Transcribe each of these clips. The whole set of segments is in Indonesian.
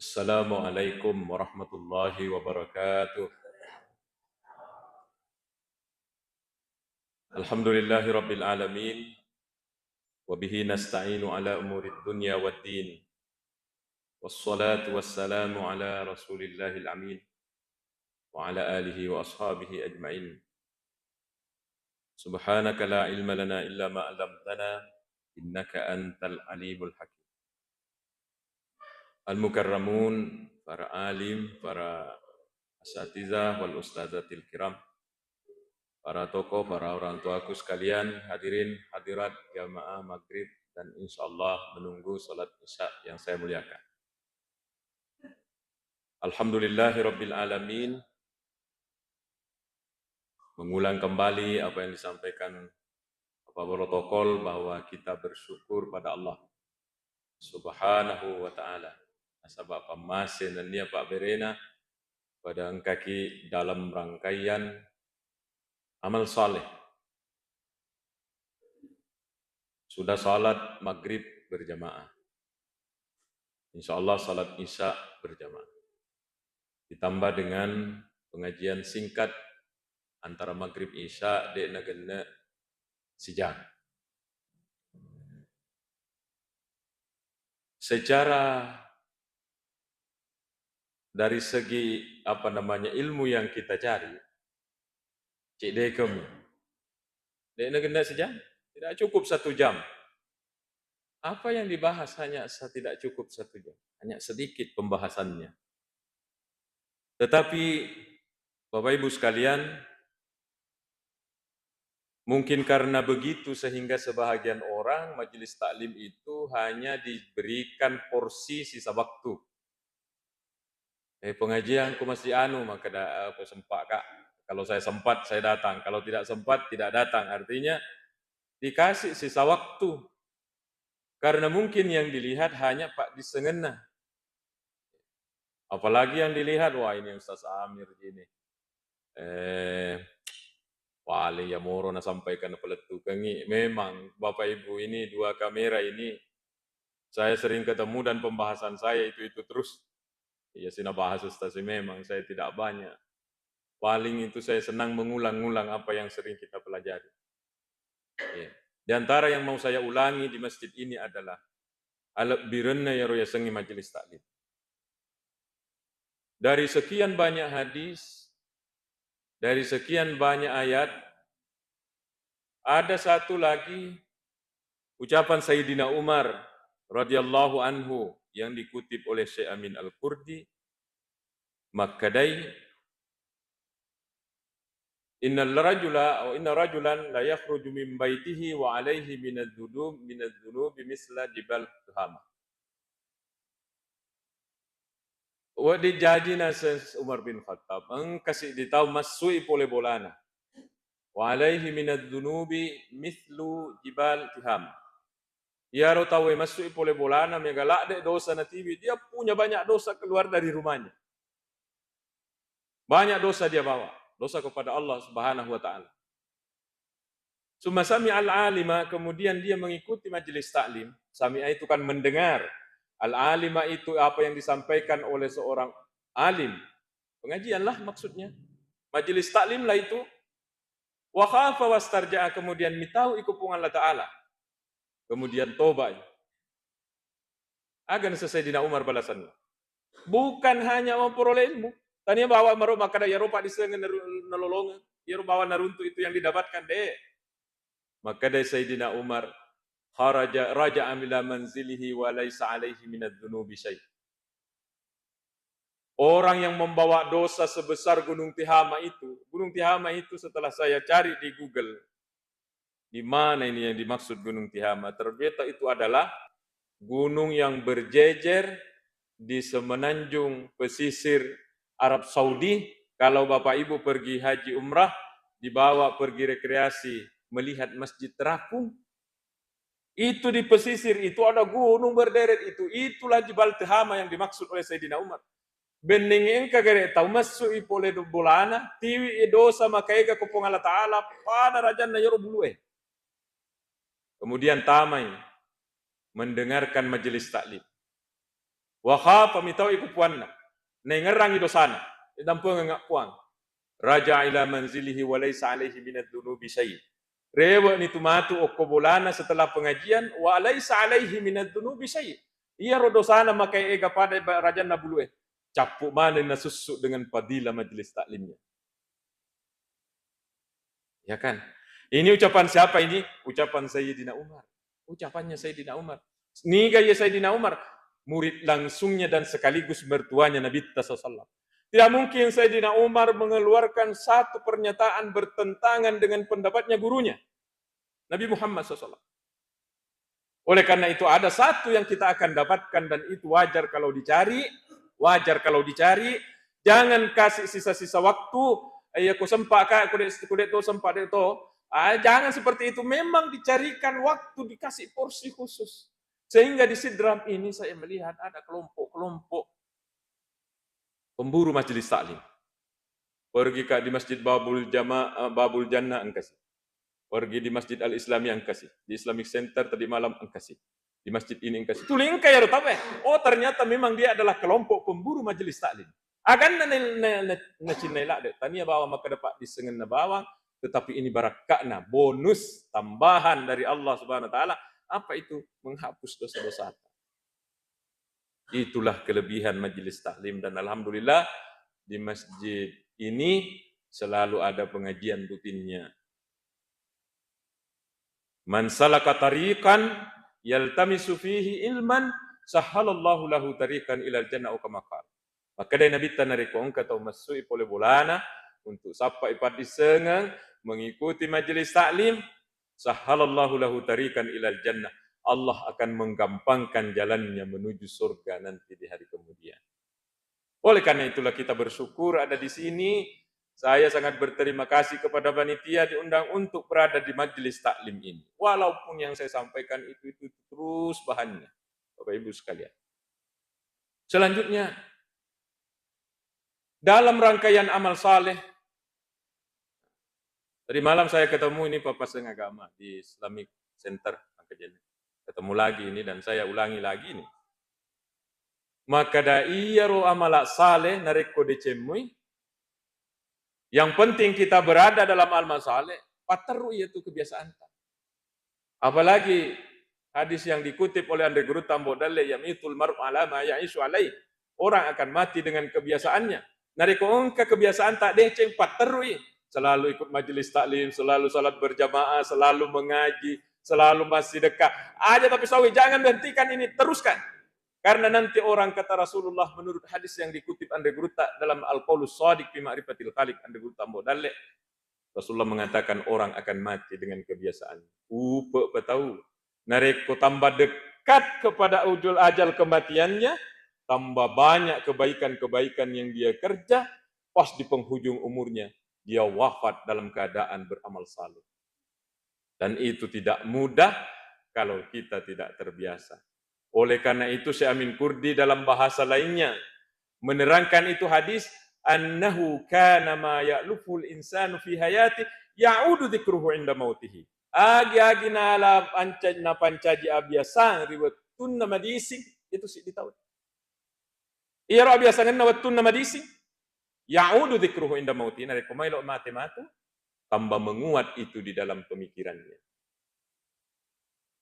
Assalamualaikum warahmatullahi wabarakatuh. Alhamdulillahi rabbil alamin. Wabihi nasta'inu ala umurid dunya waddin. Wassalatu wassalamu ala rasulillahil amin. Wa ala alihi wa ashabihi ajma'in. Subhanaka la ilma lana illa ma 'allamtana. Innaka antal alimul hakim. Al-mukarramun, para alim, para asatizah wal ustazatil kiram, para tokoh, para orang tuaku sekalian, hadirin, hadirat, jamaah maghrib, dan insyaallah menunggu salat isya yang saya muliakan. Alhamdulillahi rabbil alamin. Mengulang kembali apa yang disampaikan Bapak protokol bahwa kita bersyukur pada Allah Subhanahu wa taala. Asabab pamasin dan dia Pak Berena pada kaki dalam rangkaian amal saleh. Sudah salat maghrib berjamaah. Insyaallah salat isya berjamaah. Ditambah dengan pengajian singkat antara maghrib isya de nagana sejam. Secara dari segi ilmu yang kita cari, cik dekem, de nagana sejam, tidak cukup 1 jam. Apa yang dibahas hanya tidak cukup 1 jam, hanya sedikit pembahasannya. Tetapi Bapak Ibu sekalian, mungkin karena begitu sehingga sebahagian orang majelis taklim itu hanya diberikan porsi sisa waktu. Pengajian aku masih maka aku sempat Kak. Kalau saya sempat saya datang, kalau tidak sempat tidak datang. Artinya dikasih sisa waktu. Karena mungkin yang dilihat hanya Pak disengena. Apalagi yang dilihat, wah ini Ustaz Amir gini. Wali ya moro na sampaikan peletu kengi. Memang Bapak Ibu ini 2 kamera ini saya sering ketemu dan pembahasan saya itu terus. Ya sina bahas Ustaz, memang saya tidak banyak. Paling itu saya senang mengulang-ulang apa yang sering kita pelajari. Ya. Di antara yang mau saya ulangi di masjid ini adalah alab birenna ya roya sengi majelis taklim. Dari sekian banyak hadis, dari sekian banyak ayat, ada satu lagi ucapan Sayyidina Umar radhiyallahu anhu yang dikutip oleh Syekh Amin Al-Qurdi, Makkadai, inna rajulan la yakhruju min baitihi wa alaihi minadz-dzunubi misla jibal Tuhama. Wa dijajina Umar bin Khattab, kasih ditahu masui pole bolana. Wa alaihi minadz-dzunubi mislu jibal Tuhama. Ya ro tahu masui pole bolana megalak de dosa natibi, dia punya banyak dosa keluar dari rumahnya. Banyak dosa dia bawa, dosa kepada Allah Subhanahu wa taala. Summa sami al-alima, kemudian dia mengikuti majelis taklim. Sami'a itu kan mendengar. Al-alima itu apa yang disampaikan oleh seorang alim. Pengajianlah maksudnya. Majelis taklim lah itu. Wa khafa wastarja'a, kemudian mitau ikupungan Allah Ta'ala. Kemudian tobat. Agan Sayyidina Umar balasannya. Bukan hanya memperoleh ilmu. Tanya bawa marok maka ya rupa disengen nololongan. Ya bawa naruntu itu yang didapatkan deh. Maka dari Sayyidina Umar raja amila manzilihi wa laisa alaihi minadz-dzunubi syai'. Orang yang membawa dosa sebesar Gunung Tihama itu setelah saya cari di Google, di mana ini yang dimaksud Gunung Tihama, ternyata itu adalah gunung yang berjejer di semenanjung pesisir Arab Saudi. Kalau Bapak Ibu pergi haji umrah, dibawa pergi rekreasi, melihat Masjid Terapung, itu di pesisir itu ada gunung berderet itulah Jibal Tihama yang dimaksud oleh Sayyidina Umar. Beningin kagere tahu masuk ipole do bolana tiwi dosa makaika kupung Allah Ta'ala pada raja na yoro bulue. Kemudian tamai mendengarkan majelis taklim. Wa khafa mitau iku puanna. Nengerang itu sana. Dampung ngak puang. Raja ila manzilihi wa laysa alaihi minad dunubi syai'. Rewa ni tumatu okkobolana setelah pengajian wa laysa alaihi minad dunubi syai'. Ia rodosana makai ega pada raja nabulue. Capuk mana na susuk dengan fadilah majelis taklimnya. Ya kan? Ini ucapan siapa ini? Ucapan Sayyidina Umar. Ucapannya Sayyidina Umar. Ini gaya Sayyidina Umar. Murid langsungnya dan sekaligus mertuanya Nabi SAW. Tidak mungkin Sayyidina Umar mengeluarkan satu pernyataan bertentangan dengan pendapatnya gurunya, Nabi Muhammad SAW. Oleh karena itu ada satu yang kita akan dapatkan dan itu wajar kalau dicari. Wajar kalau dicari. Jangan kasih sisa-sisa waktu. Aku sempat kak, kudet itu sempat itu. Jangan seperti itu. Memang dicarikan waktu, dikasih porsi khusus. Sehingga di Sidram ini saya melihat ada kelompok-kelompok pemburu majelis taklim. Pergi di Masjid Babul Jannah angkasi. Pergi di Masjid Al-Islami angkasi. Di Islamic Center tadi malam angkasi. Di masjid ini angkasi. Tuling kaya rutape. Oh ternyata memang dia adalah kelompok pemburu majelis taklim. Akan na cinela de. Tania bawa maka dapat disengen na bawang. Tetapi ini barakakna, bonus tambahan dari Allah Subhanahu Wa Taala. Apa itu? Menghapus dosa-dosa. Itulah kelebihan majelis taklim dan alhamdulillah di masjid ini selalu ada pengajian rutinnya. Man salaka tariqan yaltamisu fihi ilman sahhalallahu lahu tariqan ilal jannah kama qala. Maka dari Nabi tanariko kata masuk pole bolana untuk sapa ipat disengang mengikuti majelis taklim sahhalallahu lahu tariqan ilal jannah. Allah akan menggampangkan jalannya menuju surga nanti di hari kemudian. Oleh karena itulah kita bersyukur ada di sini. Saya sangat berterima kasih kepada panitia diundang untuk berada di majelis taklim ini. Walaupun yang saya sampaikan itu terus bahannya. Bapak Ibu sekalian. Selanjutnya, dalam rangkaian amal saleh, tadi malam saya ketemu ini papasan agama di Islamic Center. Ketemu lagi ini dan saya ulangi lagi ini. Maka da'iyaru amalak saleh nareko decemui. Yang penting kita berada dalam amal saleh, pateru itu kebiasaan. Apalagi hadis yang dikutip oleh Andre Guru Tambodalle yamitul mar'u ala ma ya'ishu alaih. Orang akan mati dengan kebiasaannya. Nareko ongka kebiasaan tak deceng pateru. Selalu ikut majelis taklim, selalu salat berjamaah, selalu mengaji, selalu masih dekat. Aja tapi sawi, jangan hentikan ini, teruskan. Karena nanti orang kata Rasulullah menurut hadis yang dikutip Andre Guruta dalam Al-Qaulus Shadiq fi Ma'rifatil Khaliq Andre Guruta Modale. Rasulullah mengatakan orang akan mati dengan kebiasaan. Upe tahu. Nareko tambah dekat kepada ujul ajal kematiannya, tambah banyak kebaikan-kebaikan yang dia kerja, pas di penghujung umurnya dia wafat dalam keadaan beramal saleh. Dan itu tidak mudah kalau kita tidak terbiasa. Oleh karena itu Syekh Amin Kurdi dalam bahasa lainnya menerangkan itu hadis annahu kana ma ya'luful insanu fi hayati ya'udu dzikruhu inda mautihi. Agi nala pancajna pancaji abiasang riwatun nama dising itu sih ditahu. Iya ro abiasang na watun nama dising ya'udu dzikruhu inda mautihi nare komailo mate-mate tambah menguat itu di dalam pemikirannya.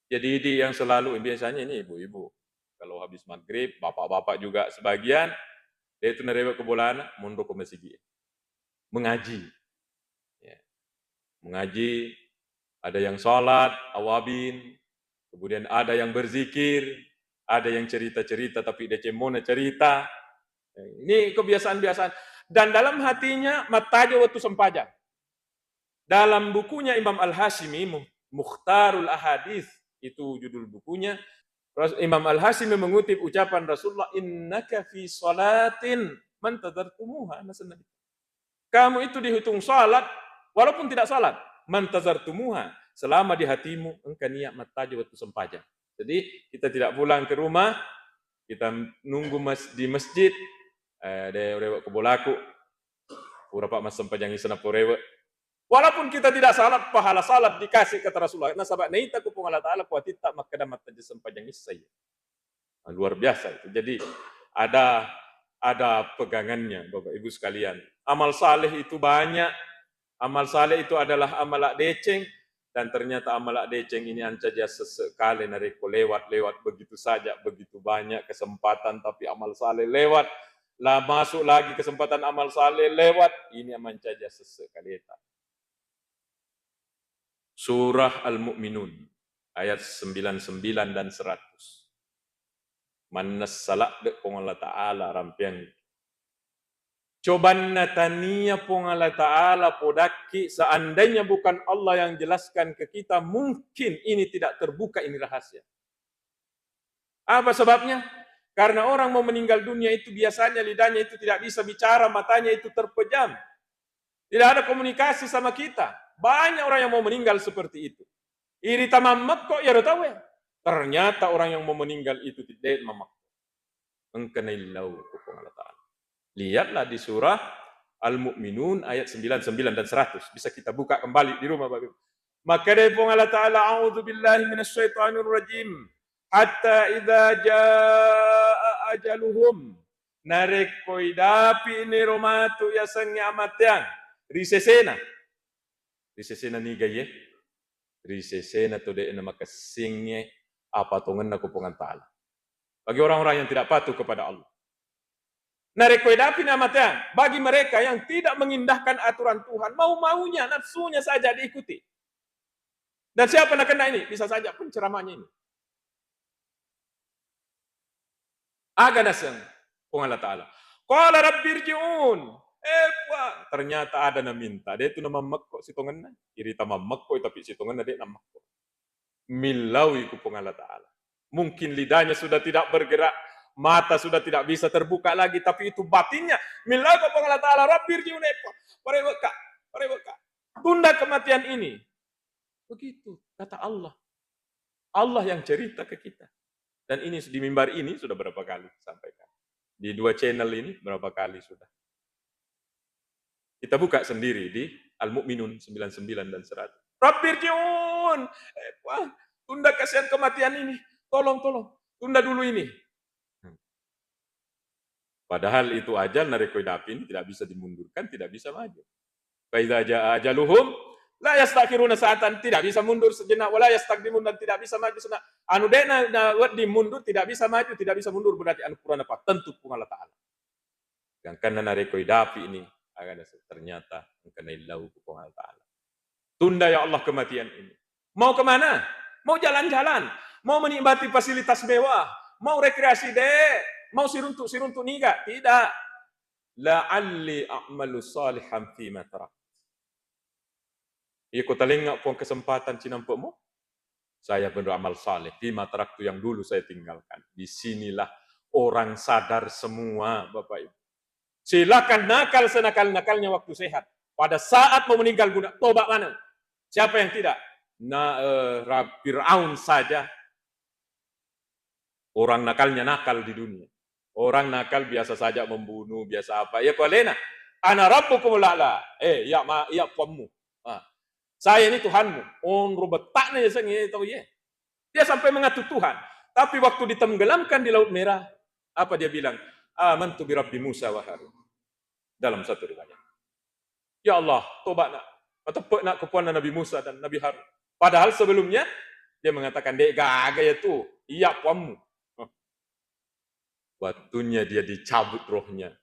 Jadi ini yang selalu biasanya ini ibu-ibu. Kalau habis maghrib, bapak-bapak juga sebagian, dia itu nerewek ke bolana, mundur ke masjid. Mengaji. Ya. Mengaji, ada yang sholat, awabin, kemudian ada yang berzikir, ada yang cerita-cerita tapi dia cemona cerita. Ini kebiasaan-biasaan. Dan dalam hatinya, mataja waktu sempajang. Dalam bukunya Imam Al-Hashimi, Mukhtarul Ahadith, itu judul bukunya. Imam Al-Hashimi mengutip ucapan Rasulullah, innaka fi salatin man tazartumuha. Kamu itu dihitung salat walaupun tidak salat, man tazartumuha, selama di hatimu engkau niat mataja waktu sempajang. Jadi kita tidak pulang ke rumah, kita nunggu di masjid, ada rewek kebolaku, berapa mas sempajang isana porewek. Walaupun kita tidak salat, pahala salat dikasih kata Rasulullah. Nah sahabat, naita ku Allah Ta'ala kuatit tak makadamat aja sempajang isai. Luar biasa itu. Jadi ada pegangannya Bapak Ibu sekalian. Amal saleh itu banyak. Amal saleh itu adalah amal deceng, dan ternyata amal deceng ini saja sesekali nareko lewat begitu saja, begitu banyak kesempatan, tapi amal saleh lewat. Lah masuk lagi kesempatan amal saleh lewat, ini aman saja sesekali. Surah Al-Mu'minun ayat 99 dan 100. Manas salak de pong Allah Ta'ala rampian. Coban natania pong Allah Ta'ala podaki, seandainya bukan Allah yang jelaskan ke kita, mungkin ini tidak terbuka, ini rahasia. Apa sebabnya? Karena orang mau meninggal dunia itu biasanya lidahnya itu tidak bisa bicara, matanya itu terpejam. Tidak ada komunikasi sama kita. Banyak orang yang mau meninggal seperti itu. Iri tamamak kok ya tahu ya. Ternyata orang yang mau meninggal itu tidak mamak. Engkenailau kupung Allah Ta'ala. Lihatlah di surah Al-Mu'minun ayat 99 dan 100. Bisa kita buka kembali di rumah Bapak. Maka dari Allah Ta'ala, a'udzu billahi minasyaitonir rajim. Hatta idza jaa ajaluhum. Narekoi dapi ni romatu ya sangnya amatian. Risesena. Risesena ni gaye. Risesena to de na makasingnya apa tongan na kupungan Ta'ala. Bagi orang-orang yang tidak patuh kepada Allah. Narekoidapi namanya bagi mereka yang tidak mengindahkan aturan Tuhan, mau-maunya, nafsunya saja diikuti. Dan siapa nak kena ini? Bisa saja penceramahnya ini. Aga nasang kung Allah Ta'ala. Qala rabbirji'un. Ternyata ada na minta. Dia itu nama makko si tongan na. Irita mamakko tapi si tongan na dia nama makko. Milawi ku pung Allah Ta'ala. Mungkin lidahnya sudah tidak bergerak, mata sudah tidak bisa terbuka lagi, tapi itu batinnya. Milawi ku pung Allah Ta'ala, rabbirji'un pareweka. Tunda kematian ini. Begitu kata Allah. Allah yang cerita ke kita. Dan ini di mimbar ini sudah berapa kali disampaikan. Di 2 channel ini berapa kali sudah. Kita buka sendiri di Al-Mu'minun 99 dan 100. Rabbirji'un. Tunda kasihan kematian ini. Tolong. Tunda dulu ini. Padahal itu ajal narekoidapi ini tidak bisa dimundurkan, tidak bisa maju. Faiza jaa ajaluhum la yastakhiruna sa'atan, tidak bisa mundur sejenak, wala yastaqdimun, dan tidak bisa maju sejenak. Anu dena dimundur tidak bisa maju, tidak bisa mundur, berarti anu Quran apa? Tentu pun Allah Ta'ala. Yang karena narekoidapi ini akan ternyata karena illahu pun Allah Ta'ala. Tunda ya Allah kematian ini. Mau kemana? Mau jalan-jalan, mau menikmati fasilitas mewah, mau rekreasi deh, mau siruntuk niga, tidak. La'alli a'malu salihan fima tarak. Ia kota lengak pun kesempatan cinampukmu. Saya beramal saleh fima tarak itu yang dulu saya tinggalkan. Disinilah orang sadar semua, Bapak Ibu. Silakan nakal senakal-nakalnya waktu sehat. Pada saat mau meninggal guna, tobat mana? Siapa yang tidak? Fir'aun saja orang nakalnya nakal di dunia. Orang nakal biasa saja membunuh, biasa apa. Ya kualena, ana rabbukumul a'la. Ya kamu. Saya ini Tuhanmu. On rubetaknya ya sang tahu ya. Dia sampai mengatur Tuhan. Tapi waktu ditenggelamkan di Laut Merah, apa dia bilang? Amantu bi Rabbi Musa wa Harun. Dalam satu riwayat. Ya Allah, tobat nak. Atau nak kepuan Nabi Musa dan Nabi Harun. Padahal sebelumnya dia mengatakan dek gaga ya tuh, iya kamu. Waktunya dia dicabut rohnya.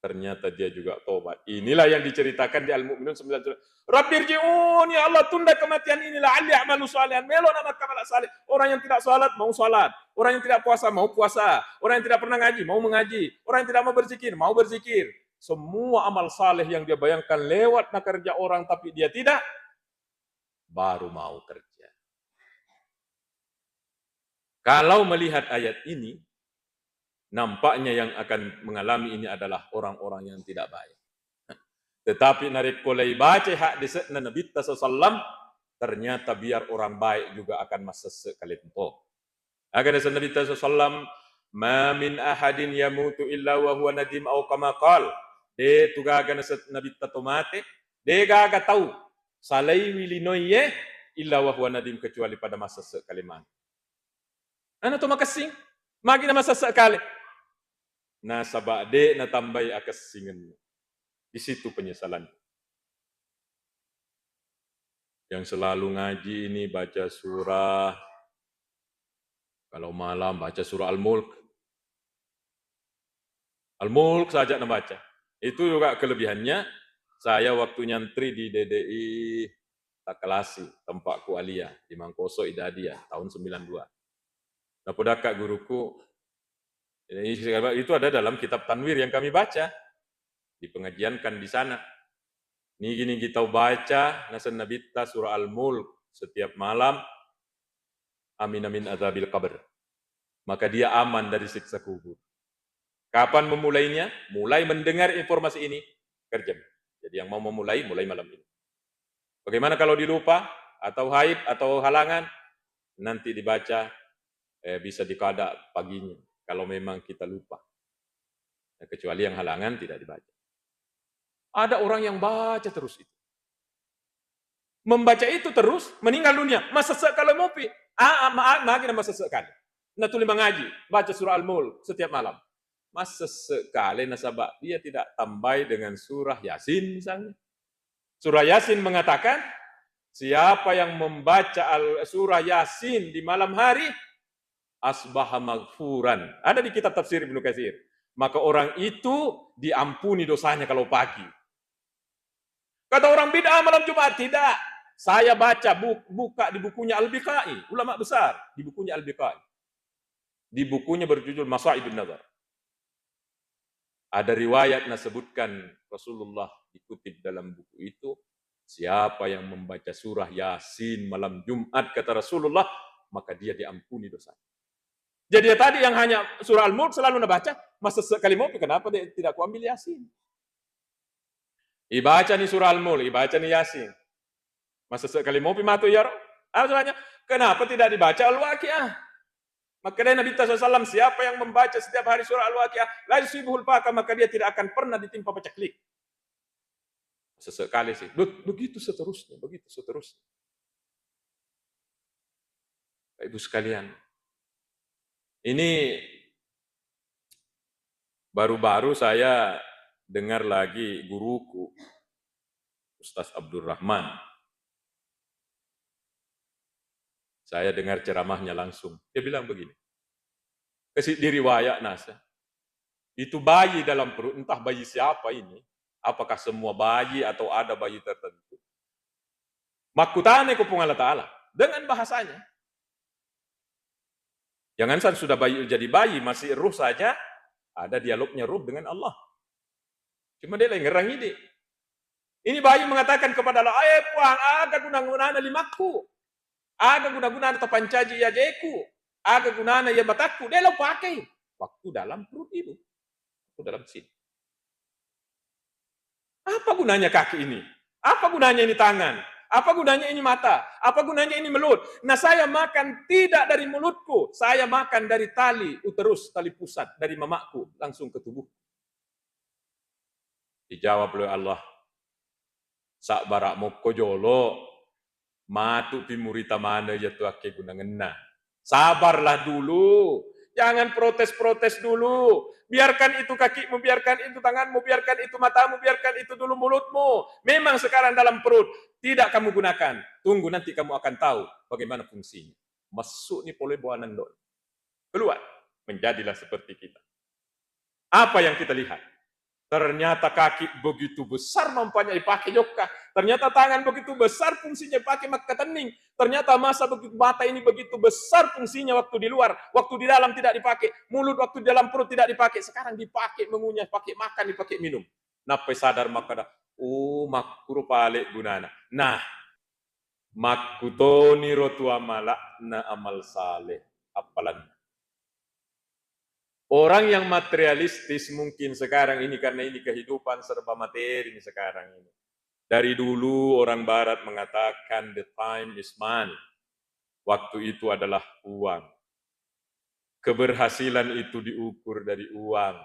Ternyata dia juga tobat. Inilah yang diceritakan di Al-Mu'minun 9. Rabbirji'un, ya Allah tunda kematian ini la'alli a'malu salihan. Melo nama kamal salih. Orang yang tidak salat mau salat. Orang yang tidak puasa mau puasa. Orang yang tidak pernah ngaji mau mengaji. Orang yang tidak mau berzikir mau berzikir. Semua amal saleh yang dia bayangkan lewat nak kerja orang tapi dia tidak, baru mau kerja. Kalau melihat ayat ini, nampaknya yang akan mengalami ini adalah orang-orang yang tidak baik. Tetapi narik kolai baca hak disekna Nabi sallallahu, ternyata biar orang baik juga akan masuk sekali tempo. Agar Nabi sallallahu, ma min ahadin yamutu illa wa huwa nadim aw kama qala. De tugaga Nabi tatomate, de gaga tahu salai wilinoye illa wa huwa nadim, kecuali pada masa sekaliman. Ana to makasing Magi nama sesekali. Nah, sabade na tambai akas singen. Di situ penyesalan. Yang selalu ngaji ini baca surah, kalau malam baca surah Al-Mulk. Al-Mulk saja nak baca. Itu juga kelebihannya. Saya waktu nyantri di DDI Takalasi, tempatku alia, di Mangkoso Idadiah, tahun 92. Nah, podakak guruku, itu ada dalam kitab Tanwir yang kami baca, dipengajiankan di sana. Ini gini kita baca, nasan nabita surah Al-Mulk setiap malam, amin amin azabil qabr. Maka dia aman dari siksa kubur. Kapan memulainya? Mulai mendengar informasi ini, kerja. Jadi yang mau memulai, mulai malam ini. Bagaimana kalau dilupa, atau haid, atau halangan, nanti dibaca, bisa dikada paginya, kalau memang kita lupa. Nah, kecuali yang halangan tidak dibaca. Ada orang yang baca terus itu. Membaca itu terus, meninggal dunia. Masa sekali mopi. Makin masa sekali. Nah, tulis mengaji, baca surah Al-Mulk setiap malam. Masa sekali nasabak dia tidak tambai dengan surah Yasin misalnya. Surah Yasin mengatakan, siapa yang membaca surah Yasin di malam hari, asbaha maghfuran. Ada di kitab tafsir Ibnu Katsir. Maka orang itu diampuni dosanya kalau pagi. Kata orang bid'ah malam Jumat, tidak. Saya baca, buka di bukunya Al-Biqai, ulama besar, di bukunya Al-Biqai. Di bukunya berjudul Masaibun Nazar. Ada riwayat disebutkan Rasulullah dikutip dalam buku itu, siapa yang membaca surah Yasin malam Jumat, kata Rasulullah, maka dia diampuni dosanya. Jadi tadi yang hanya surah Al-Mulk selalu baca, masa sekali mau, kenapa dia tidak kuambil Yasin? Ibaca nih surah Al-Mulk, ibaca nih Yasin. Masa sekali mau matu ya, kenapa tidak dibaca Al-Waqiah? Maka dari Nabi SAW, siapa yang membaca setiap hari surah Al-Waqiah, la yusibuhul faqah, maka dia tidak akan pernah ditimpa paceklik. Sesekali sih, begitu seterusnya, begitu seterusnya. Ibu sekalian, ini baru-baru saya dengar lagi guruku, Ustaz Abdul Rahman. Saya dengar ceramahnya langsung. Dia bilang begini, di riwayat nasa, itu bayi dalam perut, entah bayi siapa ini, apakah semua bayi atau ada bayi tertentu. Makutane kupung Allah Ta'ala, dengan bahasanya. Jangan sudah bayi jadi bayi, masih ruh saja, ada dialognya ruh dengan Allah. Cuma dia lagi ngerang ide. Ini bayi mengatakan kepada Allah, puang, aga guna-guna limaku. Aga guna-guna tapancaji ya jeku. Aga guna ya mataku. Dia lo pakai. Waktu dalam perut ibu. Waktu dalam sini. Apa gunanya kaki ini? Apa gunanya ini tangan? Apa gunanya ini mata? Apa gunanya ini mulut? Nah, saya makan tidak dari mulutku. Saya makan dari tali uterus, tali pusat. Dari mamaku. Langsung ke tubuh. Dijawab oleh Allah. Sak barak moko jolo. Matu pimurita mana ya tuake gunangena. Sabarlah dulu. Jangan protes-protes dulu. Biarkan itu kakimu, biarkan itu tanganmu, biarkan itu matamu, biarkan itu dulu mulutmu. Memang sekarang dalam perut. Tidak kamu gunakan. Tunggu nanti kamu akan tahu bagaimana fungsinya. Masuk nih pole buanan doi. Keluar. Menjadilah seperti kita. Apa yang kita lihat? Ternyata kaki begitu besar nampaknya dipakai joka. Ternyata tangan begitu besar fungsinya pakai maka kening. Ternyata mata ini begitu besar fungsinya waktu di luar. Waktu di dalam tidak dipakai. Mulut waktu di dalam perut tidak dipakai. Sekarang dipakai mengunyah, pakai makan, dipakai minum. Napa sadar maka makro pale gunana. Nah, makutoni rotu amala na amal saleh. Apalan. Orang yang materialistis mungkin sekarang ini, karena ini kehidupan serba materi sekarang ini. Dari dulu orang barat mengatakan the time is money. Waktu itu adalah uang. Keberhasilan itu diukur dari uang.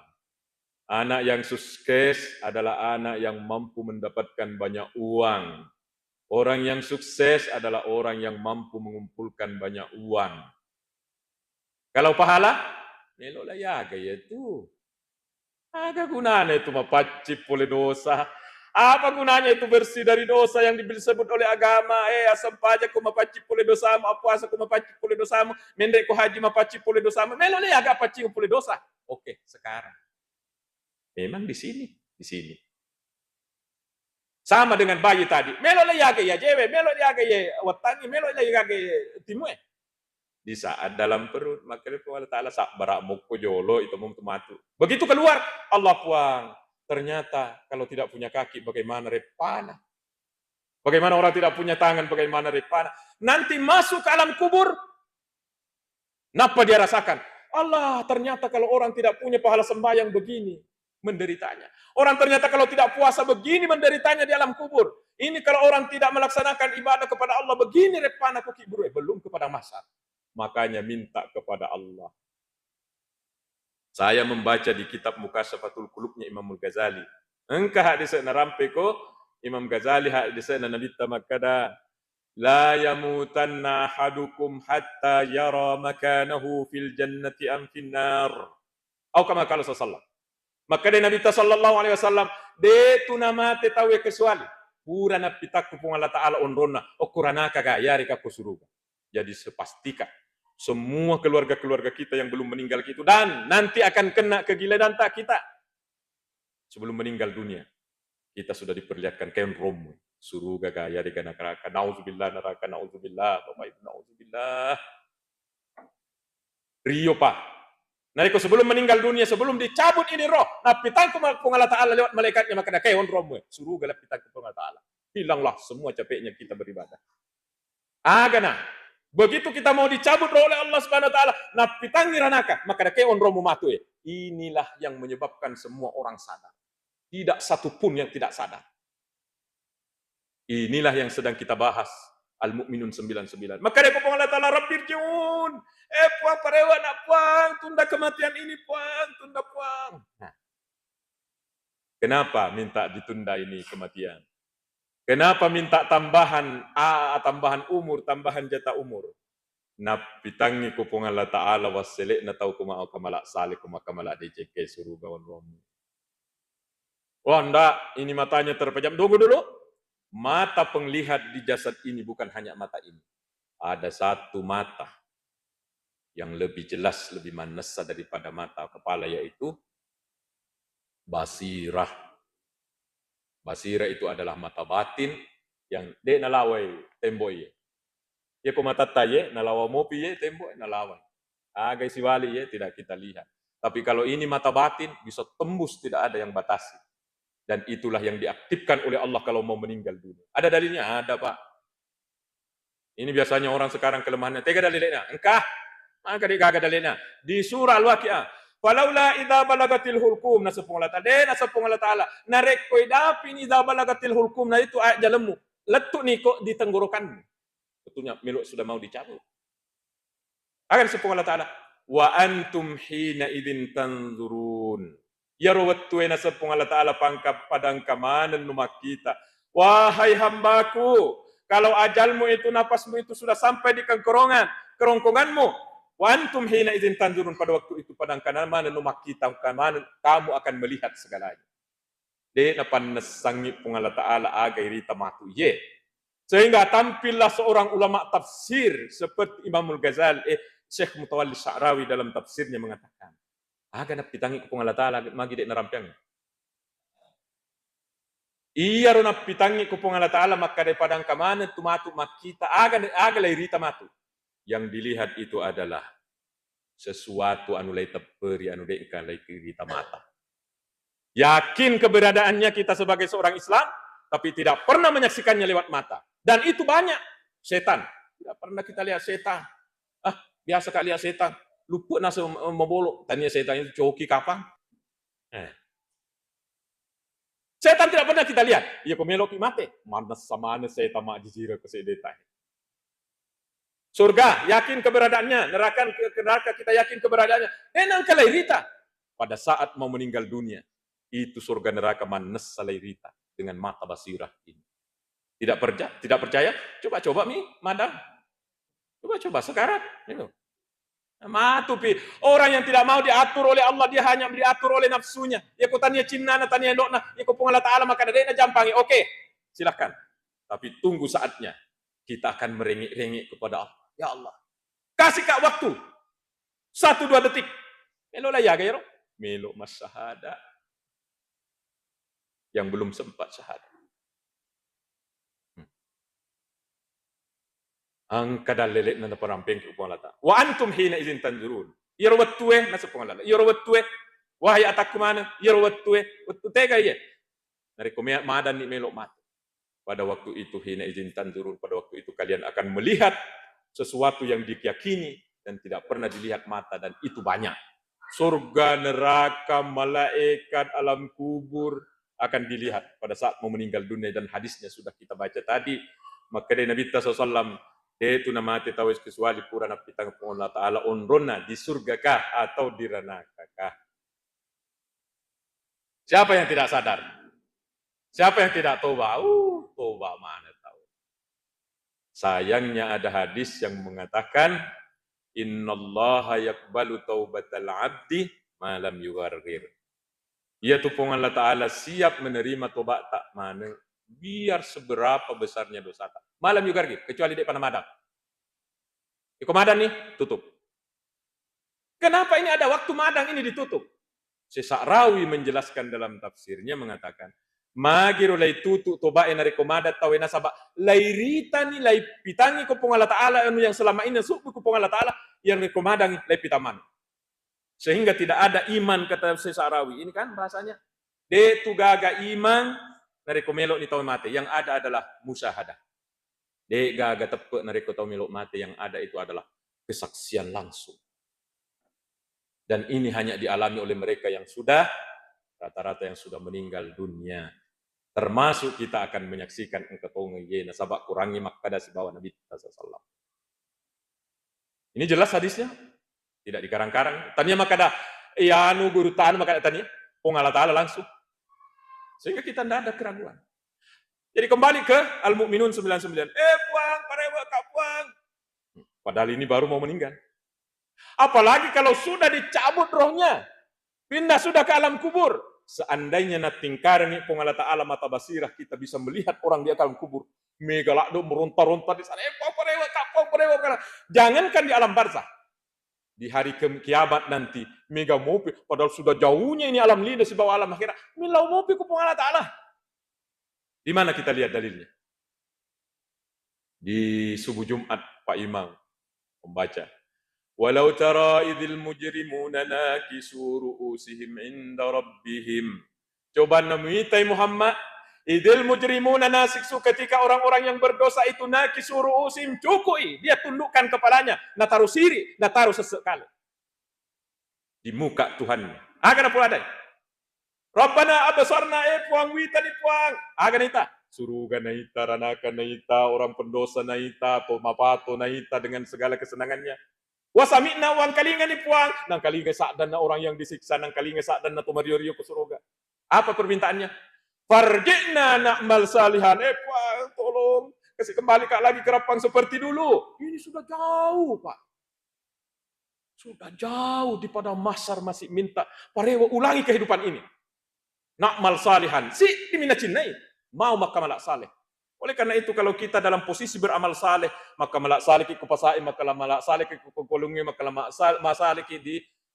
Anak yang sukses adalah anak yang mampu mendapatkan banyak uang. Orang yang sukses adalah orang yang mampu mengumpulkan banyak uang. Kalau pahala, Melo lah ya gaya itu. Ada gunanya itu mapacip oleh dosa. Apa gunanya itu bersih dari dosa yang disebut oleh agama? Asam pajak ku mapacip oleh dosamu, puasa ku mapacip oleh dosamu, mendek ku haji mapacip oleh dosamu. Melo lah ya agak pacip oleh dosa. Oke, sekarang. Memang di sini, di sini. Sama dengan bayi tadi. Melo lah ya gaya jewe, melo lah ya gaya watangi, melo lah ya gaya timue. Di saat dalam perut, maka Allah Ta'ala sak barak moko jolo itu matu. Begitu keluar, Allah puang. Ternyata kalau tidak punya kaki, bagaimana repana? Bagaimana orang tidak punya tangan, bagaimana repana? Nanti masuk ke alam kubur, napa dia rasakan? Allah, ternyata kalau orang tidak punya pahala sembahyang begini, menderitanya. Orang ternyata kalau tidak puasa begini, menderitanya di alam kubur. Ini kalau orang tidak melaksanakan ibadah kepada Allah, begini repana kukibur, belum kepada masar. Makanya minta kepada Allah. Saya membaca di kitab Mukashafatul Qulubnya Imam Ghazali. Engkau hadis na rampe ko Imam Ghazali hadis na Nabi tamakada la yamutanna ahadukum hatta yara makanahu fil jannati am fin nar. Atau kama kala sallallahu. Maka dari Nabi sallallahu alaihi wasallam de tunamate tawe kesuali. Pura na pitaku pung Allah Ta'ala onrona okurana kaga yari ka kusuruga. Jadi sepastikan semua keluarga-keluarga kita yang belum meninggal itu dan nanti akan kena kegilaan tak kita sebelum meninggal dunia. Kita sudah diperlihatkan kain romo, suruh gaya di neraka, nauzubillah neraka, nauzubillah, bapak ibu nauzubillah. Rio pak. Nariko sebelum meninggal dunia, sebelum dicabut ini roh, nah pitangku Allah Ta'ala lewat malaikatnya maka ada kain romo, suruh galap pitangku Allah Ta'ala. Hilanglah semua capeknya kita beribadah. Agana. Begitu kita mau dicabut oleh Allah Subhanahu wa taala, napitangi ranaka, maka ada keon romo matue. Inilah yang menyebabkan semua orang sadar. Tidak satu pun yang tidak sadar. Inilah yang sedang kita bahas. Al-Mu'minun 99. Maka dia kepung Allah Ta'ala, Rabbirji'un. Puang parewa nak puang, tunda kematian ini puang, tunda puang. Nah. Kenapa minta ditunda ini kematian? Kenapa minta tambahan umur, tambahan jatah umur? Napitangi ko pong Allah Ta'ala wasili na tau kumao kamala sali kumakamala DJK suruh gawan romo. Wah enggak, ini matanya terpejam. Tunggu dulu. Mata penglihat di jasad ini bukan hanya mata ini. Ada satu mata yang lebih jelas, lebih manasa daripada mata kepala, yaitu basirah. Basirah itu adalah mata batin yang de nalawai temboy. Ya ko mata taye nalawa mopi ye temboy nalawai. Agak siwali ya tidak kita lihat. Tapi kalau ini mata batin bisa tembus, tidak ada yang batasi. Dan itulah yang diaktifkan oleh Allah kalau mau meninggal dunia. Ada dalilnya? Ada Pak. Ini biasanya orang sekarang kelemahannya. Tega dalilnya? Engkah? Maka dia kagak dalilnya. Di surah Al-Waqi'ah. Falaula idza balagatil hulqum nasapung Allah ta'ala nasapung Allah ta'ala narek ko idapin idza balagatil hulqum na itu ayat jalemmu letuk nih kok di tenggorokanmu betulnya milu sudah mau dicabut akan sapung Allah ta'ala wa antum hina idzin tanzurun ya rawattu ena sapung Allah ta'ala pangkap padang kamanan numak kita wahai hambaku kalau ajalmu itu napasmu itu sudah sampai di kerongkonganmu wa antum hina idzin tanzurun pada waktu itu padang kanan mana numak kita kanan kamu akan melihat segalanya. De napan nasangi pung Allah Ta'ala agai rita matu ye. Sehingga tampillah seorang ulama tafsir seperti Imam Ghazali Syekh Mutawalli Sya'rawi dalam tafsirnya mengatakan, aga napitangi pung Allah Ta'ala magi dek narampiang. Iya ro napitangi pung Allah Ta'ala maka de padang kamana tu matu makita aga lai rita matu. Yang dilihat itu adalah sesuatu anu lay teperi anu dekan lay kita mata. Yakin keberadaannya kita sebagai seorang Islam, tapi tidak pernah menyaksikannya lewat mata. Dan itu banyak. Setan. Tidak pernah kita lihat setan. Biasa kali lihat setan. Lupa nasa membolok. Tanya setan itu coki kapan? Setan tidak pernah kita lihat. Ia komeloki mate. Mana sama setan mak jijira ke sedetai. Surga, yakin keberadaannya. Neraka kita yakin keberadaannya. Enang kalairita. Pada saat mau meninggal dunia. Itu surga neraka manes salairita. Dengan mata basirah ini. Tidak percaya? Coba-coba mi, madam. Coba-coba sekarang. Matupi orang yang tidak mau diatur oleh Allah, dia hanya diatur oleh nafsunya. Ya ko tanya cinna na tanya lokna, ya ko Allah Taala maka na jampangi. Oke, silakan. Tapi tunggu saatnya kita akan merengek-rengek kepada Allah. Ya Allah, kasih kak waktu 1-2 detik. Melo lah ya gairo. Melo mas syahada yang belum sempat syahada. Ang kadalele na naparamping ko lata. Wa antum hina izin tanzurun. Yarwattuwe na sa pangalala. Yarwattuwe. Wahai atak kumana. Yarwattuwe. Tega iya. Dari kumaya madan ni melok mati. Pada waktu itu hina izin tanzurun. Pada waktu itu kalian akan melihat sesuatu yang diyakini dan tidak pernah dilihat mata, dan itu banyak. Surga, neraka, malaikat, alam kubur akan dilihat pada saat mau meninggal dunia, dan hadisnya sudah kita baca tadi. Maka dari Nabi SAW, itu nama tawis kesuali pura nabi tang Allah Taala onrona di surga kah atau di neraka kah? Siapa yang tidak sadar? Siapa yang tidak toba? Toba mana tahu. Sayangnya ada hadis yang mengatakan innallaha yaqbalu taubatal abdi malam yughargir. Ya tupung Allah Taala siap menerima tobat tak mana biar seberapa besarnya dosa tak. Malam yughargir, kecuali di Panamadang. Di Komadan nih tutup. Kenapa ini ada waktu madang ini ditutup? Sesa'rawi menjelaskan dalam tafsirnya mengatakan, magiru lay tutu toba enari komadat tawena sabak lairita ni lay pitangi ko pong Allah Taala anu yang selama ini suku ko pong Allah Taala yang rekomadang lay pitaman. Sehingga tidak ada iman kata Sesa'rawi. Ini kan bahasanya. De tugaga iman dari komelo ni tahu mati. Yang ada adalah musyahadah. De gaga tepe dari ko tahu melo mati, yang ada itu adalah kesaksian langsung. Dan ini hanya dialami oleh mereka yang sudah rata-rata yang sudah meninggal dunia. Termasuk kita akan menyaksikan engkau ngeyena sabak kurangi makada si bawa Nabi sallallahu. Ini jelas hadisnya, tidak dikarang-karang. Tanya makada ya anu guru tan makada tanya pung Allah Taala langsung. Sehingga kita tidak ada keraguan. Jadi kembali ke Al-Mu'minun 99. Puang, parewa kapuang. Padahal ini baru mau meninggal. Apalagi kalau sudah dicabut rohnya, pindah sudah ke alam kubur. Seandainya natingkaran ni pung Allah Taala mata basirah, kita bisa melihat orang di alam kubur. Megalakdo meronta-ronta di sana. Parewa kapong, parewa. Jangankan di alam barzah. Di hari kiamat nanti, mega mopi, padahal sudah jauhnya ini alam lidah di bawah alam akhirat. Milau mopi ku pung Allah Taala. Di mana kita lihat dalilnya? Di subuh Jumat Pak Imam membaca. Walau tara idzil mujrimuna nakisu ru'usihim 'inda rabbihim. Coba namitai Muhammad, idzil mujrimuna nasiksu, ketika orang-orang yang berdosa itu nakisu ru'usihim, cukui, dia tundukkan kepalanya, nataruh siri, nataruh sesekali di muka Tuhannya. Akan apa ada? Rabbana abasarna puang wita ni puang. Agan ita. Suruga naita, ranaka naita, orang pendosa naita, pemapato naita dengan segala kesenangannya. Wasami'na wang kalinga ni puang. Nang kalinga sa'dan na orang yang disiksa, nang kalinga sa'dan na tumariyo ke surga. Apa permintaannya? Farji'na na'mal salihan. Puang, tolong. Kasih kembali kak lagi ke rapang seperti dulu. Ini sudah jauh, Pak. Sudah jauh di pada mahsyar masih minta. Parewa ulangi kehidupan ini. Na'mal salihan, si dimina cinnai, mau maka malak saleh. Oleh karena itu kalau kita dalam posisi beramal saleh, maka malak saleh ki kupasai, maka malak saleh ki kukolungi, maka masaleh ki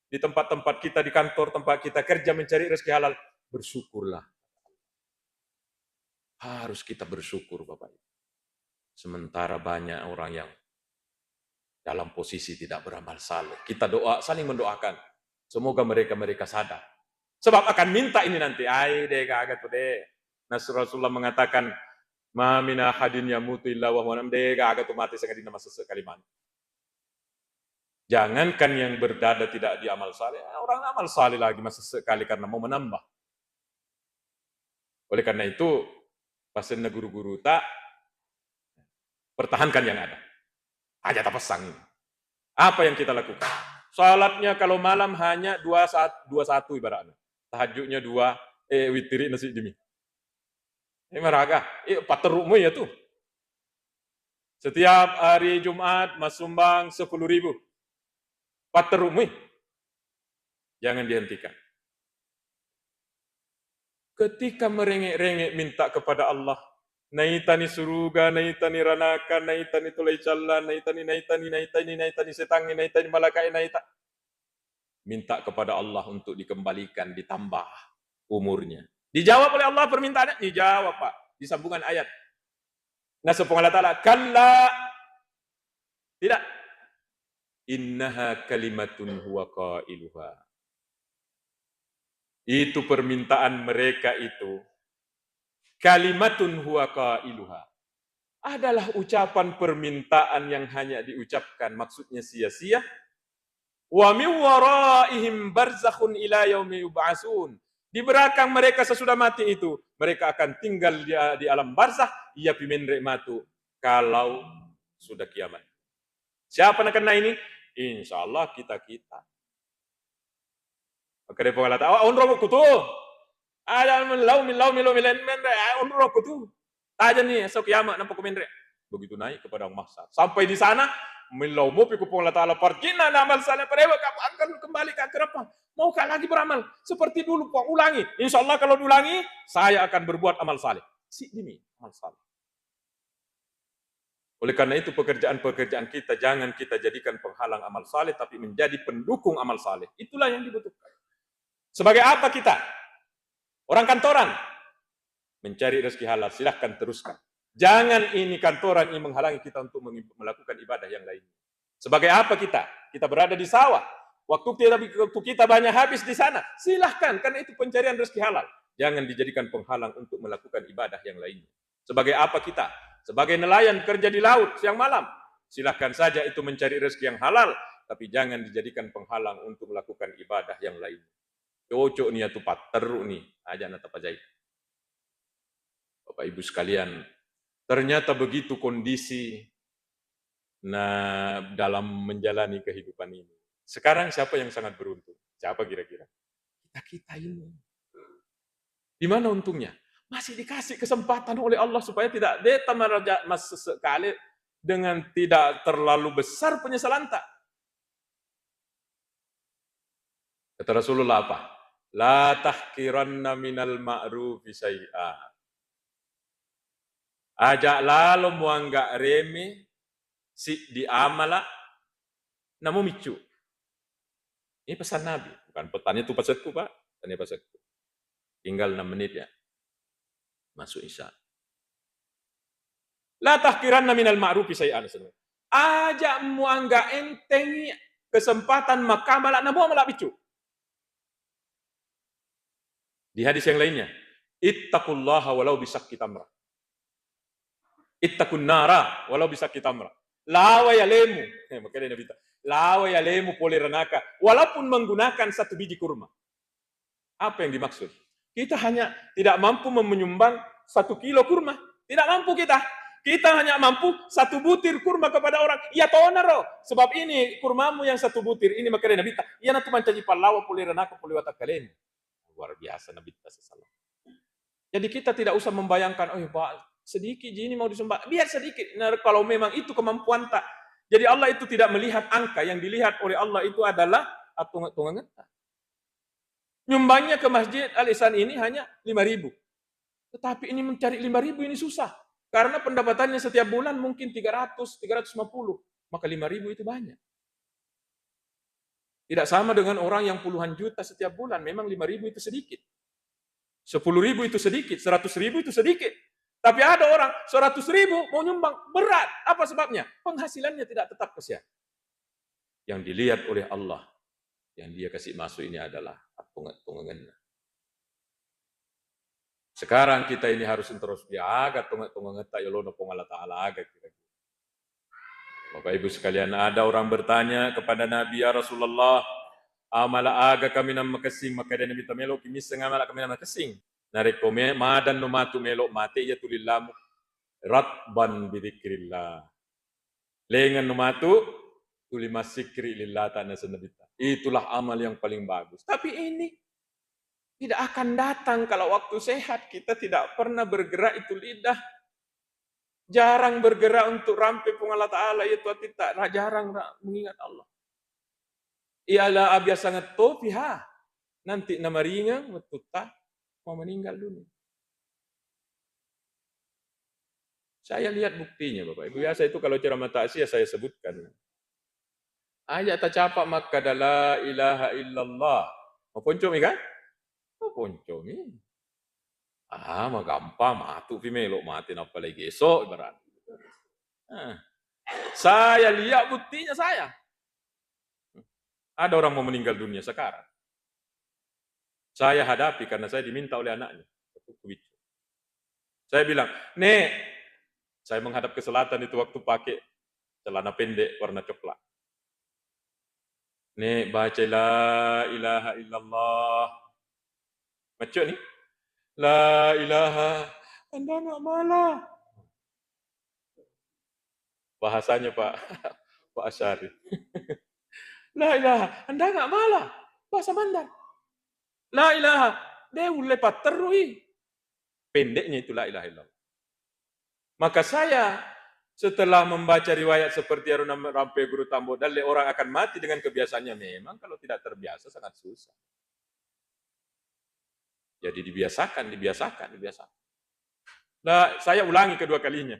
di tempat-tempat kita, di kantor tempat kita kerja mencari rezeki halal, bersyukurlah. Harus kita bersyukur Bapak Ibu. Sementara banyak orang yang dalam posisi tidak beramal saleh. Kita doa, saling mendoakan. Semoga mereka sadar. Sebab akan minta ini nanti. Ay, deh, kagak tuh deh. Rasulullah mengatakan, ma min ahadin yamutu illa wa huwa deh, kagak tuh mati sengadina masa sekali mati. Jangankan yang berdada tidak diamal saleh, orang amal saleh lagi masa sekali karena mau menambah. Oleh karena itu, pasenna guru-guru tak pertahankan yang ada. Aja tak pasang. Apa yang kita lakukan? Salatnya kalau malam hanya 21 ibaratnya. Tahajudnya 2, witiri nasi demi. Ini meraga, paterukmu ya tuh. Setiap hari Jumat mas sumbang 10.000. Paterumui. Jangan dihentikan. Ketika merengek-rengek minta kepada Allah, naitani suruga, naitani ranaka, naitani tulai calla, naitani setangi, naitani malakai, minta kepada Allah untuk dikembalikan, ditambah umurnya. Dijawab oleh Allah permintaannya? Dijawab, Pak. Di sambungan ayat. Nah, subhanahu wa ta'ala, kalla. Tidak. Innaha kalimatun huwa qailuha. Itu permintaan mereka itu. Kalimatun huwa qailuha. Adalah ucapan permintaan yang hanya diucapkan, maksudnya sia-sia. Wa min waraihim barzakhun ila yaumi yub'atsun. Di belakang mereka sesudah mati itu, mereka akan tinggal di alam barzakh, ya pimenrek matu kalau sudah kiamat. Siapa nak kena ini? Insyaallah kita-kita. Maka dia berkata, "Onro kutu. Ada lau milen onro kutu. Tajan ni esok kiamat nampak menrek." Begitu naik kepada mahsyar. Sampai di sana, milau mau piku Allah Ta'ala parjina amal saleh perewa kamu akan kembali ke akhirat. Maukah lagi beramal seperti dulu, Pak? Ulangi. Insyaallah kalau diulangi, saya akan berbuat amal saleh. Si demi amal saleh. Oleh karena itu pekerjaan-pekerjaan kita jangan kita jadikan penghalang amal saleh, tapi menjadi pendukung amal saleh. Itulah yang dibutuhkan. Sebagai apa kita? Orang kantoran. Mencari rezeki halal, silahkan teruskan. Jangan ini kantoran ini menghalangi kita untuk melakukan ibadah yang lain. Sebagai apa kita? Kita berada di sawah. Waktu kita banyak habis di sana. Silahkan, karena itu pencarian rezeki halal. Jangan dijadikan penghalang untuk melakukan ibadah yang lainnya. Sebagai apa kita? Sebagai nelayan kerja di laut siang malam. Silahkan saja itu mencari rezeki yang halal. Tapi jangan dijadikan penghalang untuk melakukan ibadah yang lainnya. Cocok nih atau pateru nih, aja nata pajai. Bapak Ibu sekalian, ternyata begitu kondisi dalam menjalani kehidupan ini. Sekarang siapa yang sangat beruntung? Siapa kira-kira? Kita ini. Di mana untungnya? Masih dikasih kesempatan oleh Allah supaya tidak detamaraja mas sekali dengan tidak terlalu besar penyesalan tak. Kata Rasulullah apa? La tahkiranna minal ma'rufi syai'a. Ajak lalu muanggak reme si di amala namu micu. Ini pesan Nabi, bukan petannya itu pesanku, Pak. Ini pesanku. Tinggal 6 menit ya. Masuk Isya. La tahkiranna minal ma'rufi syai'an. Ajak muanggak enteng kesempatan makamala namu amala micu. Di hadis yang lainnya, ittaqullaha walau bisakki tamrah. Ittaqun nara walau bisakki tamrah. Lawa ya lemu. Makanya Nabi kata, lawa ya lemu poli ranaka walaupun menggunakan 1 biji kurma. Apa yang dimaksud? Kita hanya tidak mampu menyumbang 1 kilo kurma. Tidak mampu kita. Kita hanya mampu 1 butir kurma kepada orang. Ya tonaro. Sebab ini kurmamu yang 1 butir. Ini makanya Nabi kata, ya nanti mancaji palawa poli ranaka poli watak kalian. Luar biasa Nabi SAW. Jadi kita tidak usah membayangkan, oh Pak, sedikit ini mau disembah. Biar sedikit. Nah, kalau memang itu kemampuan tak. Jadi Allah itu tidak melihat angka. Yang dilihat oleh Allah itu adalah tungangan. Nyumbangnya ke Masjid Al-Ihsan ini hanya 5.000. Tetapi ini mencari 5.000 ini susah. Karena pendapatannya setiap bulan mungkin 300, 350. Maka 5.000 itu banyak. Tidak sama dengan orang yang puluhan juta setiap bulan. Memang 5.000 itu sedikit. 10.000 itu sedikit. 100.000 itu sedikit. Tapi ada orang 100.000 mau nyumbang. Berat. Apa sebabnya? Penghasilannya tidak tetap kesian. Yang dilihat oleh Allah. Yang dia kasih masuk ini adalah tungangan. Sekarang kita ini harus terus diaga tungangan tak yolono pengala ta'ala aga kira-kira. Bapak Ibu sekalian, ada orang bertanya kepada Nabi, ya Rasulullah, amala aga kami nama kesing, maka dia Nabi tamelo kimi sengamala kami nama kesing. Narekome madan no matu melo mate ya tulillamu ratban bidzikrillah. Lengan no matu tuli masikri lillah ta'ala sanabita. Itulah amal yang paling bagus. Tapi ini tidak akan datang kalau waktu sehat. Kita tidak pernah bergerak itu lidah. Jarang bergerak untuk rampai pengalat Allah itu tidak jarang mengingat Allah. Ialah biasa ngeto pihak. Nanti nama ringan, betuta, mau meninggal dunia. Saya lihat buktinya Bapak Ibu. Biasa itu kalau ceramah taksiyah saya sebutkan. Ayat tercapak maka la ilaha illallah. Mau poncomi kan? Mau poncomi. Mah gampang, matu melok mati apa lagi esok ibarat. Saya lihat buktinya saya. Ada orang mau meninggal dunia sekarang. Saya hadapi karena saya diminta oleh anaknya. Saya bilang, Nek, saya menghadap ke selatan itu waktu pakai celana pendek warna coklat. Nek, baca la ilaha illallah. Macam ni? La ilaha, Anda nggak malah. Bahasanya Pak Asyari. La ilaha, Anda nggak malah. Bahasa Mandar. La ilaha, dia lepat terui. Pendeknya itu la ilaha illallah. Maka saya setelah membaca riwayat seperti Aruna Rampe Guru Tambo Dalle, orang akan mati dengan kebiasaannya. Memang kalau tidak terbiasa sangat susah. Jadi dibiasakan. Nah, saya ulangi kedua kalinya.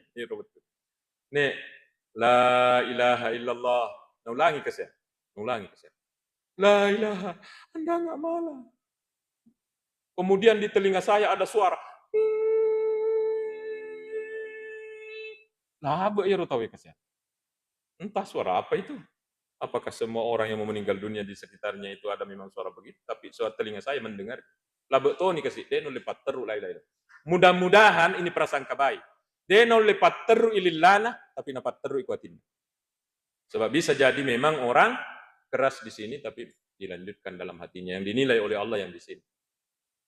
Nih, la ilaha illallah. Nah, ulangi ke saya. La ilaha, Anda nggak malah. Kemudian di telinga saya ada suara. Nah, ya tahu ya saya. Entah suara apa itu. Apakah semua orang yang mau meninggal dunia di sekitarnya itu ada memang suara begitu? Tapi suara telinga saya mendengar. Labek to ni kasih, deno lepat teru lain. Mudah-mudahan ini prasangka baik. Deno lepat teru ililana, tapi napat teru ikuatin. Sebab bisa jadi memang orang keras di sini, tapi dilanjutkan dalam hatinya. Yang dinilai oleh Allah yang di sini.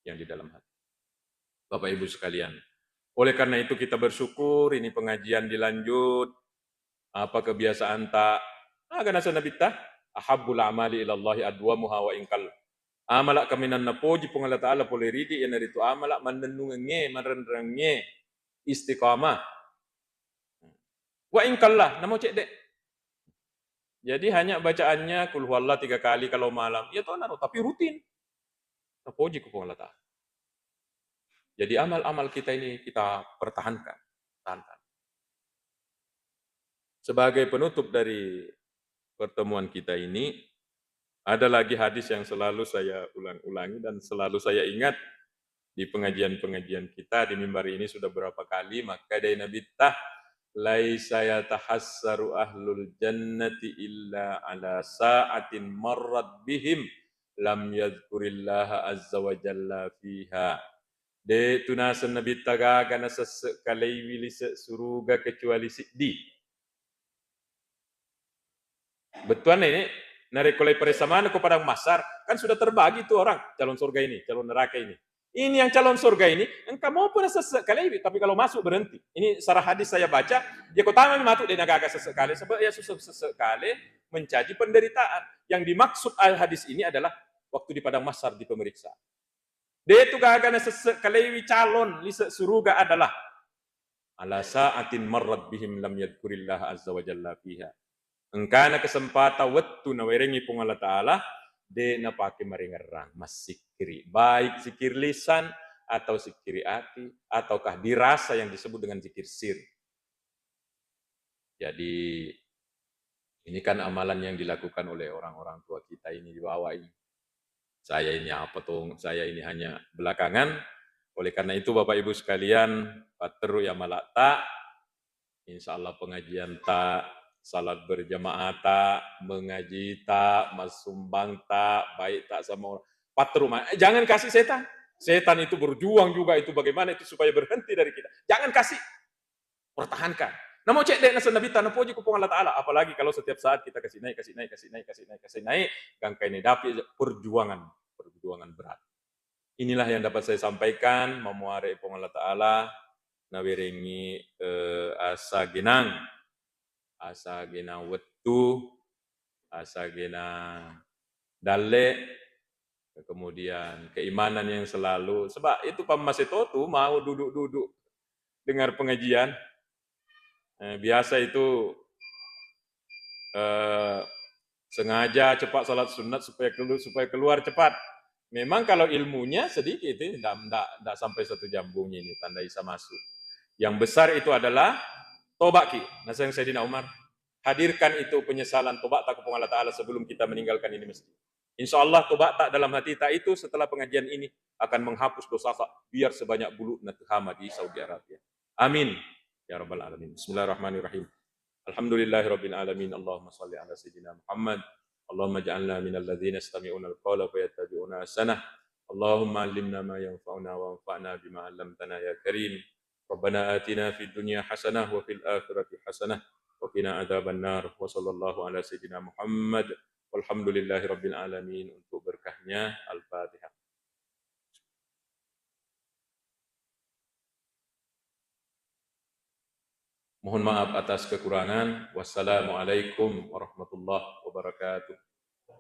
Yang di dalam hati. Bapak Ibu sekalian. Oleh karena itu kita bersyukur, ini pengajian dilanjut. Apa kebiasaan tak agana sa nabita ahabbul amali ila Allah adwamuha wa inkal amala kaminan napoji pung Allah Taala pole ridi yang itu amala manenunge manrenrenge istiqamah wa inkalla namo cek dek. Jadi hanya bacaannya kul huwallah 3 kali kalau malam ya toh tapi rutin napoji ku pung Allah Taala. Jadi amal-amal kita ini kita pertahankan. Sebagai penutup dari pertemuan kita ini, ada lagi hadis yang selalu saya ulang-ulangi dan selalu saya ingat di pengajian-pengajian kita di mimbar ini sudah berapa kali, maka dari Nabi laisa yatahassaru ahlul jannati illa ala sa'atin marrat bihim lam yadhkurillaha azza wa jalla fiha. De tunasan Nabi tagaga na sekalai wili suruga kecuali di. Betulan ini narekolai persamaan ke padang masar kan sudah terbagi tuh orang calon surga ini, calon neraka ini. Ini yang calon surga ini, engkau mau pun sesekali, tapi kalau masuk berhenti. Ini sarah hadis saya baca, dia kota masuk dia agak sesekali, sebab ya sesekali mencaci penderitaan. Yang dimaksud hadis ini adalah waktu di padang masar di pemeriksa. Dia itu gagana sesekali calon di surga adalah ala sa'atin marrat bihim lam yadkurillah azza wa jalla fiha. Engkana kesempatan waktu nawerengi pung Allah Ta'ala, de na pakai maringerang, mas sikiri. Baik sikir lisan, atau sikiri hati, ataukah dirasa yang disebut dengan sikir sir. Jadi, ini kan amalan yang dilakukan oleh orang-orang tua kita ini di bawah ini. Saya ini apa tuh? Saya ini hanya belakangan. Oleh karena itu Bapak Ibu sekalian, patru ya malata, insya Allah pengajian tak, salat berjamaah tak, mengaji tak, masumbang tak, baik tak sama orang. Patru, jangan kasih setan. Setan itu berjuang juga itu bagaimana itu supaya berhenti dari kita. Jangan kasih, pertahankan. Namo cek dek nasa nabi tanah poji kupung Allah Ta'ala. Apalagi kalau setiap saat kita kasih naik, gangkai ini dapat perjuangan berat. Inilah yang dapat saya sampaikan, memuare pung Allah Ta'ala, nawirengi asa genang, asa gena wetu, asa gena dale, kemudian keimanan yang selalu, sebab itu pamasetotu mau duduk-duduk dengar pengajian, biasa itu sengaja cepat salat sunat supaya keluar cepat. Memang kalau ilmunya sedikit, tidak sampai 1 jam bunyi ini tanda Isa masuk. Yang besar itu adalah tobat ki. Nasihat Sayyidina Umar, hadirkan itu penyesalan tobat tak kepada Allah Ta'ala sebelum kita meninggalkan ini masjid. Insya Allah tobat tak dalam hati tak itu setelah pengajian ini akan menghapus dosa tak biar sebanyak bulu natuhama di Saudi Arabia. Amin. Ya Rabbal Alamin. Bismillahirrahmanirrahim. Alhamdulillahirabbil alamin. Allahumma shalli ala sayyidina Muhammad. Allahumma ja'alna minal ladzina yastami'una al-qawla fayattabi'una ahsanah. Allahumma 'allimna ma yanfa'una wa anfa'na bima 'allamtana ya karim. Rabbana atina fid dunya hasanah wa fil akhirati hasanah wa qina adzabannar. Wa sallallahu ala sayyidina Muhammad. Walhamdulillahirabbil alamin. Untuk berkahnya Al-Fatihah. Mohon maaf atas kekurangan. Wassalamualaikum warahmatullahi wabarakatuh.